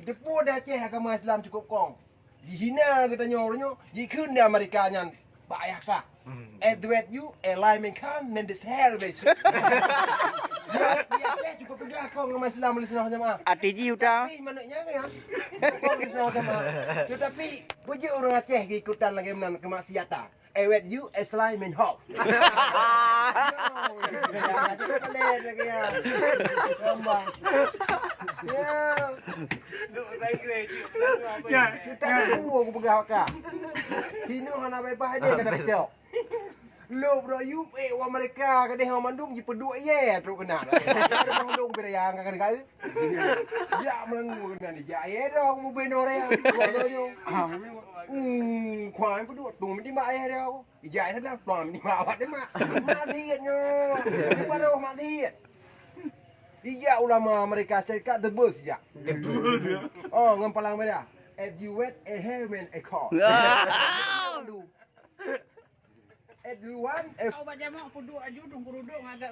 Depu dah Aceh agama Islam cukup kong. Di China katanya orangnya, di kun di Amerika nyan payah kah. Edward you airline kan mendes hell bes. Dia Aceh cukup pedah kong agama Islam Malaysia jemaah. ATG udah. Tapi manaknya ya. Kong Islam jemaah. Tetapi puji orang Aceh ikutan lagi menan kemaksiatan. Edward you airline hop. Lagi ya. Kembang. Ya. Kita tahu aku pegang kah. Hino hana bebas dia kata kecil. Lo bro you wa mereka kadeh orang mandung ji peduk ye teruk kena. Mandung berayang kan kau. Ya melenggu kena ni. Ja ye dah mu beno re. Khoan peduk tu mesti mak ayah dia. Ja ye dah plon ni mak awak dia mak. Mak thiatnya. Baru mak thiat. Dia ulama Amerika Syarikat the bus ya. Oh, ngam palang merah. At you wet a heaven a call. At you want Kau baca mak puduk aju dong kuruduk agak